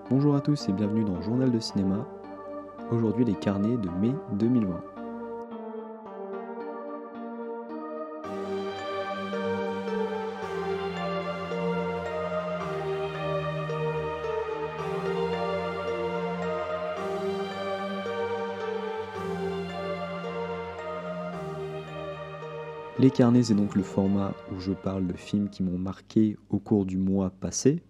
Bonjour à tous et bienvenue dans Journal de cinéma. Aujourd'hui les carnets de mai 2020. Les carnets, c'est donc le format où je parle de films qui m'ont marqué au cours du mois passé,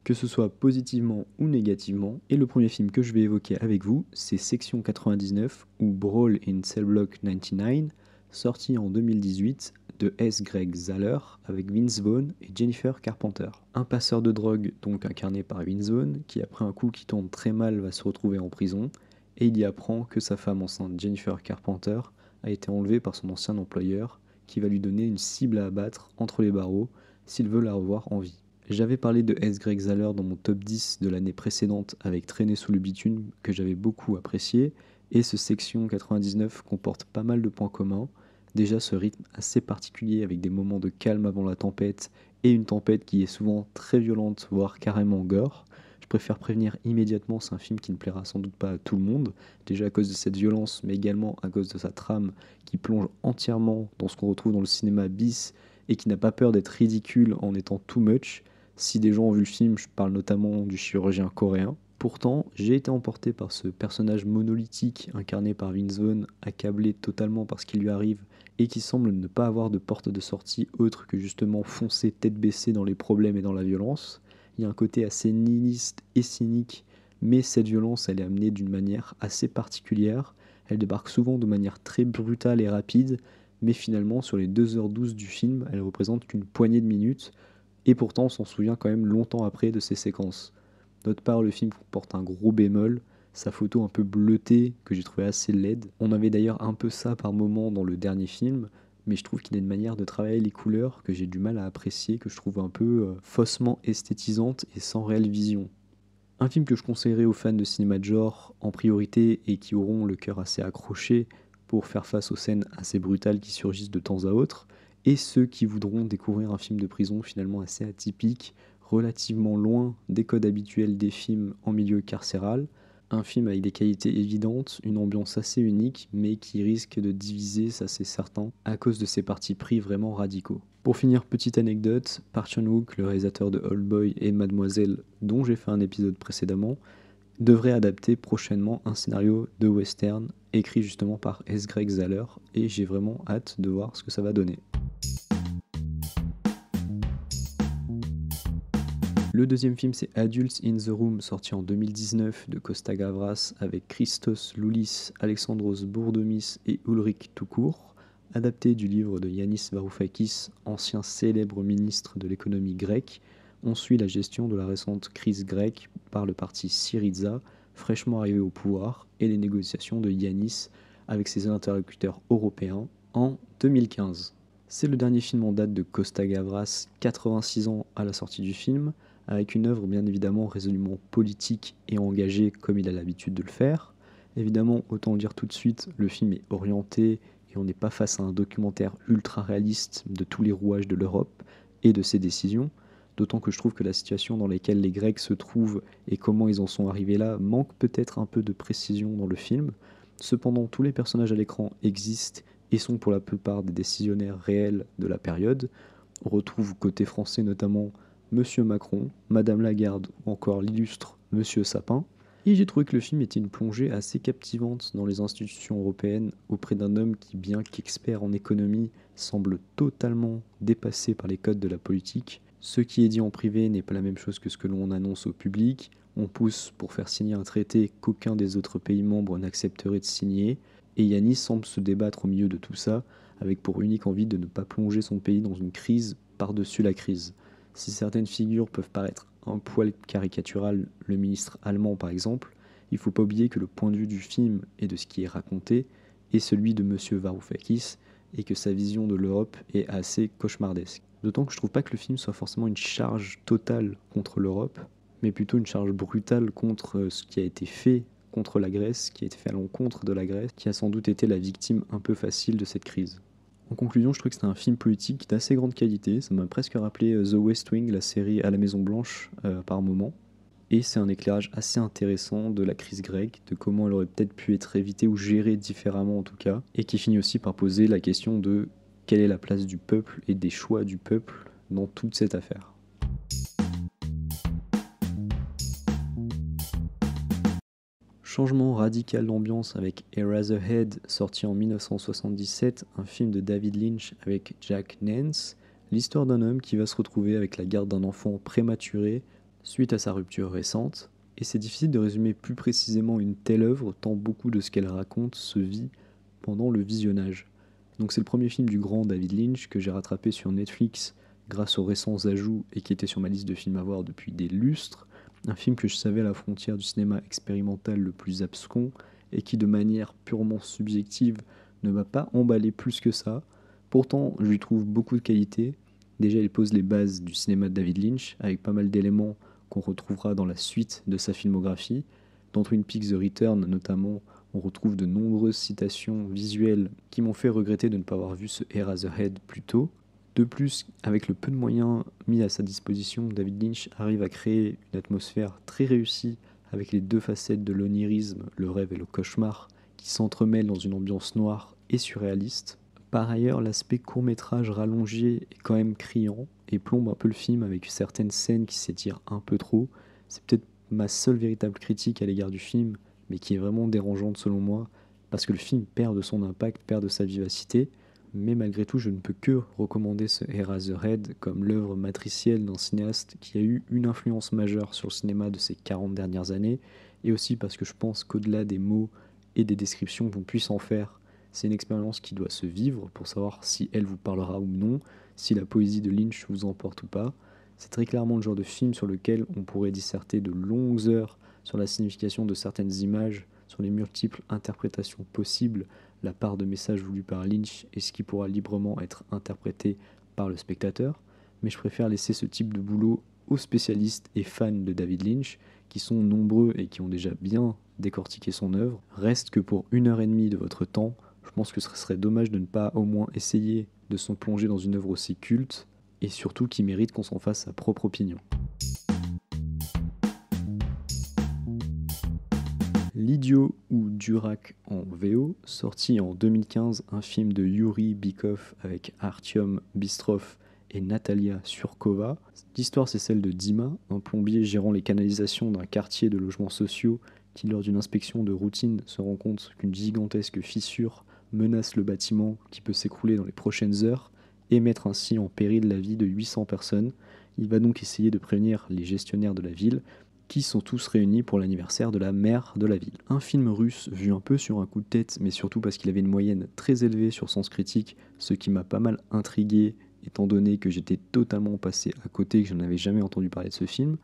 que ce soit positivement ou négativement. Et le premier film que je vais évoquer avec vous, c'est Section 99 ou Brawl in Cell Block 99, sorti en 2018 de S. Greg Zahler avec Vince Vaughn et Jennifer Carpenter. Un passeur de drogue, donc incarné par Vince Vaughn, qui après un coup qui tourne très mal va se retrouver en prison, et il y apprend que sa femme enceinte Jennifer Carpenter a été enlevée par son ancien employeur, qui va lui donner une cible à abattre entre les barreaux s'il veut la revoir en vie. J'avais parlé de S. Greg Zahler dans mon top 10 de l'année précédente avec Traîner sous le bitume que j'avais beaucoup apprécié, et ce Section 99 comporte pas mal de points communs. Déjà ce rythme assez particulier avec des moments de calme avant la tempête et une tempête qui est souvent très violente, voire carrément gore. Je préfère prévenir immédiatement, c'est un film qui ne plaira sans doute pas à tout le monde, déjà à cause de cette violence, mais également à cause de sa trame qui plonge entièrement dans ce qu'on retrouve dans le cinéma bis et qui n'a pas peur d'être ridicule en étant too much. Si des gens ont vu le film, je parle notamment du chirurgien coréen. Pourtant, j'ai été emporté par ce personnage monolithique incarné par Vince Vaughn, accablé totalement par ce qui lui arrive et qui semble ne pas avoir de porte de sortie autre que justement foncer tête baissée dans les problèmes et dans la violence. Il y a un côté assez nihiliste et cynique, mais cette violence, elle est amenée d'une manière assez particulière. Elle débarque souvent de manière très brutale et rapide, mais finalement, sur les 2h12 du film, elle représente qu'une poignée de minutes, et pourtant on s'en souvient quand même longtemps après de ces séquences. D'autre part, le film comporte un gros bémol, sa photo un peu bleutée, que j'ai trouvé assez laide. On avait d'ailleurs un peu ça par moment dans le dernier film, mais je trouve qu'il a une manière de travailler les couleurs que j'ai du mal à apprécier, que je trouve un peu faussement esthétisante et sans réelle vision. Un film que je conseillerais aux fans de cinéma de genre en priorité et qui auront le cœur assez accroché pour faire face aux scènes assez brutales qui surgissent de temps à autre, et ceux qui voudront découvrir un film de prison finalement assez atypique, relativement loin des codes habituels des films en milieu carcéral, un film avec des qualités évidentes, une ambiance assez unique, mais qui risque de diviser, ça c'est certain, à cause de ses partis pris vraiment radicaux. Pour finir, petite anecdote, Park Chan-wook, le réalisateur de Old Boy et Mademoiselle, dont j'ai fait un épisode précédemment, devrait adapter prochainement un scénario de western écrit justement par S. Greg Zahler, et j'ai vraiment hâte de voir ce que ça va donner. Le deuxième film, c'est Adults in the Room, sorti en 2019 de Costa Gavras avec Christos Loulis, Alexandros Bourdomis et Ulrich Toucourt, adapté du livre de Yanis Varoufakis, ancien célèbre ministre de l'économie grecque. On suit la gestion de la récente crise grecque par le parti Syriza, fraîchement arrivé au pouvoir, et les négociations de Yanis avec ses interlocuteurs européens en 2015. C'est le dernier film en date de Costa Gavras, 86 ans à la sortie du film, avec une œuvre bien évidemment résolument politique et engagée comme il a l'habitude de le faire. Évidemment, autant le dire tout de suite, le film est orienté et on n'est pas face à un documentaire ultra réaliste de tous les rouages de l'Europe et de ses décisions, d'autant que je trouve que la situation dans laquelle les Grecs se trouvent et comment ils en sont arrivés là manque peut-être un peu de précision dans le film. Cependant, tous les personnages à l'écran existent et sont pour la plupart des décisionnaires réels de la période. On retrouve côté français notamment Monsieur Macron, Madame Lagarde ou encore l'illustre Monsieur Sapin. Et j'ai trouvé que le film était une plongée assez captivante dans les institutions européennes auprès d'un homme qui, bien qu'expert en économie, semble totalement dépassé par les codes de la politique. Ce qui est dit en privé n'est pas la même chose que ce que l'on annonce au public. On pousse pour faire signer un traité qu'aucun des autres pays membres n'accepterait de signer. Et Yanis semble se débattre au milieu de tout ça, avec pour unique envie de ne pas plonger son pays dans une crise par-dessus la crise. Si certaines figures peuvent paraître un poil caricaturales, le ministre allemand par exemple, il ne faut pas oublier que le point de vue du film et de ce qui est raconté est celui de Monsieur Varoufakis et que sa vision de l'Europe est assez cauchemardesque. D'autant que je trouve pas que le film soit forcément une charge totale contre l'Europe, mais plutôt une charge brutale contre ce qui a été fait contre la Grèce, qui a été fait à l'encontre de la Grèce, qui a sans doute été la victime un peu facile de cette crise. En conclusion, je trouve que c'était un film politique d'assez grande qualité. Ça m'a presque rappelé The West Wing, la série à la Maison Blanche par moment. et c'est un éclairage assez intéressant de la crise grecque, de comment elle aurait peut-être pu être évitée ou gérée différemment en tout cas, et qui finit aussi par poser la question de quelle est la place du peuple et des choix du peuple dans toute cette affaire. Changement radical d'ambiance avec Eraserhead, sorti en 1977, un film de David Lynch avec Jack Nance, l'histoire d'un homme qui va se retrouver avec la garde d'un enfant prématuré suite à sa rupture récente, et c'est difficile de résumer plus précisément une telle œuvre tant beaucoup de ce qu'elle raconte se vit pendant le visionnage. Donc c'est le premier film du grand David Lynch que j'ai rattrapé sur Netflix grâce aux récents ajouts et qui était sur ma liste de films à voir depuis des lustres. Un film que je savais à la frontière du cinéma expérimental le plus abscon et qui de manière purement subjective ne m'a pas emballé plus que ça. Pourtant, je lui trouve beaucoup de qualités. Déjà, il pose les bases du cinéma de David Lynch avec pas mal d'éléments qu'on retrouvera dans la suite de sa filmographie. Dans Twin Peaks The Return notamment, on retrouve de nombreuses citations visuelles qui m'ont fait regretter de ne pas avoir vu ce Eraserhead plus tôt. De plus, avec le peu de moyens mis à sa disposition, David Lynch arrive à créer une atmosphère très réussie avec les deux facettes de l'onirisme, le rêve et le cauchemar, qui s'entremêlent dans une ambiance noire et surréaliste. Par ailleurs, l'aspect court-métrage rallongé est quand même criant et plombe un peu le film avec certaines scènes qui s'étirent un peu trop. C'est peut-être ma seule véritable critique à l'égard du film, mais qui est vraiment dérangeante selon moi, parce que le film perd de son impact, perd de sa vivacité, mais malgré tout, je ne peux que recommander ce Eraserhead comme l'œuvre matricielle d'un cinéaste qui a eu une influence majeure sur le cinéma de ces 40 dernières années, et aussi parce que je pense qu'au-delà des mots et des descriptions qu'on puisse en faire, c'est une expérience qui doit se vivre pour savoir si elle vous parlera ou non, si la poésie de Lynch vous emporte ou pas. C'est très clairement le genre de film sur lequel on pourrait disserter de longues heures sur la signification de certaines images, sur les multiples interprétations possibles, la part de message voulu par Lynch et ce qui pourra librement être interprété par le spectateur, mais je préfère laisser ce type de boulot aux spécialistes et fans de David Lynch, qui sont nombreux et qui ont déjà bien décortiqué son œuvre. Reste que pour 1 heure et demie de votre temps, je pense que ce serait dommage de ne pas au moins essayer de s'en plonger dans une œuvre aussi culte, et surtout qui mérite qu'on s'en fasse sa propre opinion. L'Idiot ou Durac en VO, sorti en 2015, un film de Yuri Bykov avec Artyom Bistrov et Natalia Surkova. L'histoire, c'est celle de Dima, un plombier gérant les canalisations d'un quartier de logements sociaux qui, lors d'une inspection de routine, se rend compte qu'une gigantesque fissure menace le bâtiment qui peut s'écrouler dans les prochaines heures et mettre ainsi en péril la vie de 800 personnes. Il va donc essayer de prévenir les gestionnaires de la ville qui sont tous réunis pour l'anniversaire de la maire de la ville. Un film russe vu un peu sur un coup de tête, mais surtout parce qu'il avait une moyenne très élevée sur Sens Critique, ce qui m'a pas mal intrigué, étant donné que j'étais totalement passé à côté, que je n'avais jamais entendu parler de ce film.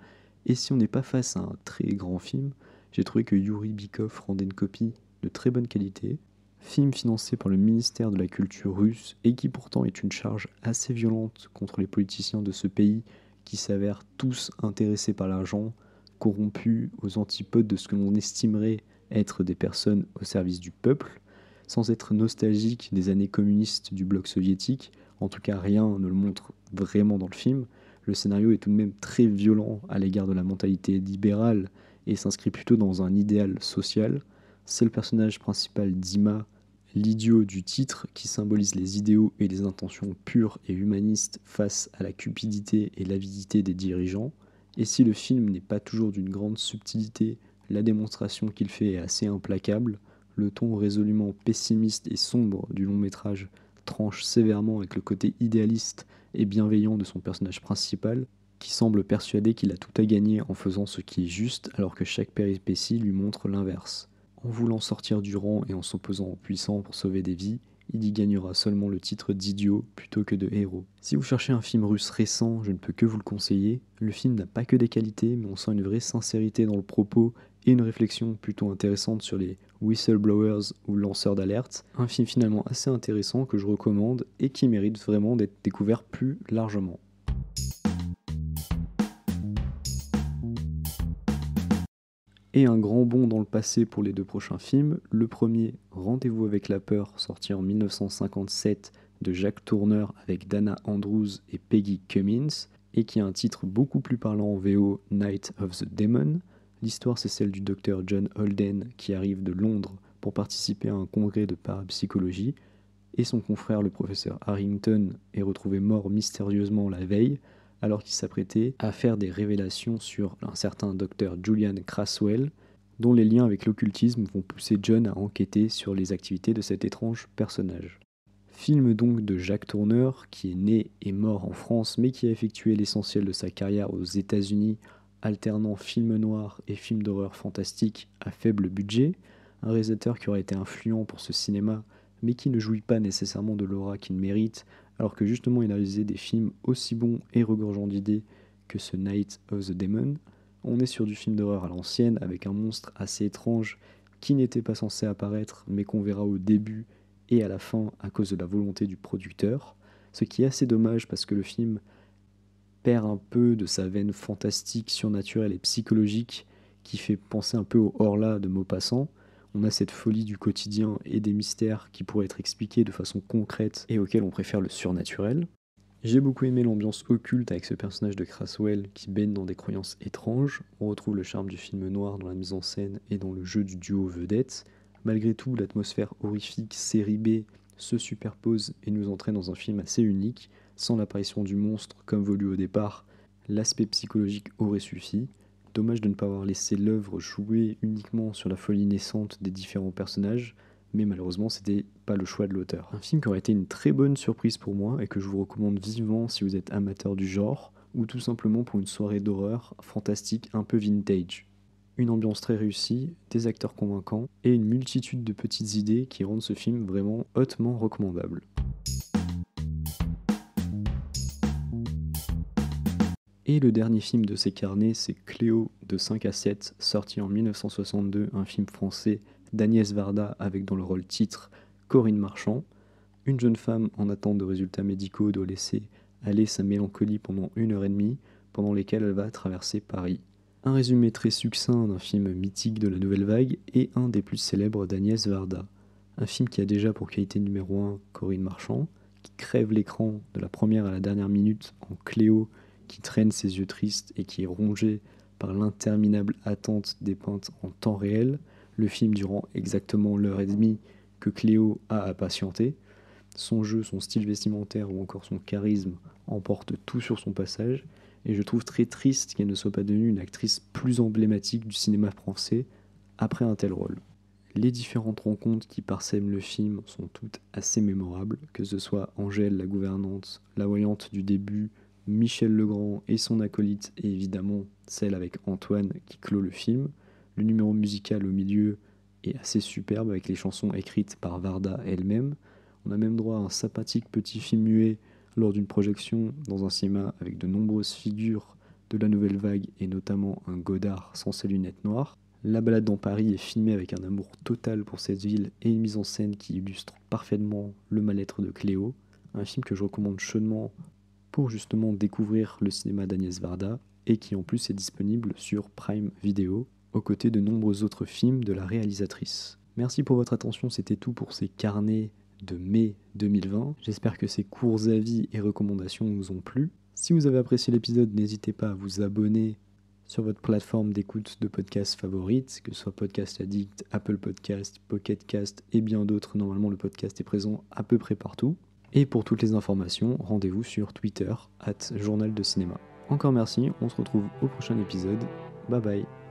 Et si on n'est pas face à un très grand film, j'ai trouvé que Yuri Bykov rendait une copie de très bonne qualité. Film financé par le ministère de la Culture russe et qui pourtant est une charge assez violente contre les politiciens de ce pays qui s'avèrent tous intéressés par l'argent, corrompus aux antipodes de ce que l'on estimerait être des personnes au service du peuple, sans être nostalgique des années communistes du bloc soviétique. En tout cas, rien ne le montre vraiment dans le film. Le scénario est tout de même très violent à l'égard de la mentalité libérale et s'inscrit plutôt dans un idéal social. C'est le personnage principal Dima, l'idiot du titre, qui symbolise les idéaux et les intentions pures et humanistes face à la cupidité et l'avidité des dirigeants. Et si le film n'est pas toujours d'une grande subtilité, la démonstration qu'il fait est assez implacable. Le ton résolument pessimiste et sombre du long métrage tranche sévèrement avec le côté idéaliste et bienveillant de son personnage principal, qui semble persuadé qu'il a tout à gagner en faisant ce qui est juste, alors que chaque péripétie lui montre l'inverse. En voulant sortir du rang et en s'opposant aux puissants pour sauver des vies, il y gagnera seulement le titre d'idiot plutôt que de héros. Si vous cherchez un film russe récent, je ne peux que vous le conseiller. Le film n'a pas que des qualités, mais on sent une vraie sincérité dans le propos et une réflexion plutôt intéressante sur les whistleblowers ou lanceurs d'alerte. Un film finalement assez intéressant que je recommande et qui mérite vraiment d'être découvert plus largement. Et un grand bond dans le passé pour les deux prochains films. Le premier, Rendez-vous avec la peur, sorti en 1957 de Jacques Tourneur avec Dana Andrews et Peggy Cummins, et qui a un titre beaucoup plus parlant en VO, Night of the Demon. L'histoire, c'est celle du docteur John Holden qui arrive de Londres pour participer à un congrès de parapsychologie, et son confrère, le professeur Harrington, est retrouvé mort mystérieusement la veille, alors qu'il s'apprêtait à faire des révélations sur un certain docteur Julian Craswell, dont les liens avec l'occultisme vont pousser John à enquêter sur les activités de cet étrange personnage. Film donc de Jacques Tourneur, qui est né et mort en France, mais qui a effectué l'essentiel de sa carrière aux États-Unis, alternant films noirs et films d'horreur fantastique à faible budget. Un réalisateur qui aurait été influent pour ce cinéma, mais qui ne jouit pas nécessairement de l'aura qu'il mérite, alors que justement il a réalisé des films aussi bons et regorgeants d'idées que ce Night of the Demon. On est sur du film d'horreur à l'ancienne, avec un monstre assez étrange qui n'était pas censé apparaître, mais qu'on verra au début et à la fin à cause de la volonté du producteur, ce qui est assez dommage parce que le film perd un peu de sa veine fantastique, surnaturelle et psychologique qui fait penser un peu au Horla de Maupassant. On a cette folie du quotidien et des mystères qui pourraient être expliqués de façon concrète et auxquels on préfère le surnaturel. J'ai beaucoup aimé l'ambiance occulte avec ce personnage de Craswell qui baigne dans des croyances étranges. On retrouve le charme du film noir dans la mise en scène et dans le jeu du duo vedette. Malgré tout, l'atmosphère horrifique série B se superpose et nous entraîne dans un film assez unique. Sans l'apparition du monstre comme voulu au départ, l'aspect psychologique aurait suffi. Dommage de ne pas avoir laissé l'œuvre jouer uniquement sur la folie naissante des différents personnages, mais malheureusement c'était pas le choix de l'auteur. Un film qui aurait été une très bonne surprise pour moi et que je vous recommande vivement si vous êtes amateur du genre, ou tout simplement pour une soirée d'horreur fantastique un peu vintage. Une ambiance très réussie, des acteurs convaincants et une multitude de petites idées qui rendent ce film vraiment hautement recommandable. Et le dernier film de ces carnets, c'est Cléo de 5 à 7, sorti en 1962, un film français d'Agnès Varda avec dans le rôle titre Corinne Marchand. Une jeune femme en attente de résultats médicaux doit laisser aller sa mélancolie pendant 1 heure et demie, pendant lesquelles elle va traverser Paris. Un résumé très succinct d'un film mythique de la Nouvelle Vague et un des plus célèbres d'Agnès Varda. Un film qui a déjà pour qualité numéro 1 Corinne Marchand, qui crève l'écran de la première à la dernière minute en Cléo, qui traîne ses yeux tristes et qui est rongé par l'interminable attente dépeinte en temps réel, le film durant exactement l'heure et demie que Cléo a à patienter. Son jeu, son style vestimentaire ou encore son charisme emportent tout sur son passage, et je trouve très triste qu'elle ne soit pas devenue une actrice plus emblématique du cinéma français après un tel rôle. Les différentes rencontres qui parsèment le film sont toutes assez mémorables, que ce soit Angèle, la gouvernante, la voyante du début, Michel Legrand et son acolyte, et évidemment celle avec Antoine qui clôt le film. Le numéro musical au milieu est assez superbe avec les chansons écrites par Varda elle-même. On a même droit à un sympathique petit film muet lors d'une projection dans un cinéma avec de nombreuses figures de la Nouvelle Vague et notamment un Godard sans ses lunettes noires. La balade dans Paris est filmée avec un amour total pour cette ville et une mise en scène qui illustre parfaitement le mal-être de Cléo. Un film que je recommande chaudement pour justement découvrir le cinéma d'Agnès Varda et qui en plus est disponible sur Prime Video aux côtés de nombreux autres films de la réalisatrice. Merci pour votre attention, c'était tout pour ces carnets de mai 2020. J'espère que ces courts avis et recommandations vous ont plu. Si vous avez apprécié l'épisode, n'hésitez pas à vous abonner sur votre plateforme d'écoute de podcast favorite, que ce soit Podcast Addict, Apple Podcast, Pocket Cast et bien d'autres. Normalement, le podcast est présent à peu près partout. Et pour toutes les informations, rendez-vous sur Twitter, @journal de cinéma. Encore merci, on se retrouve au prochain épisode. Bye bye.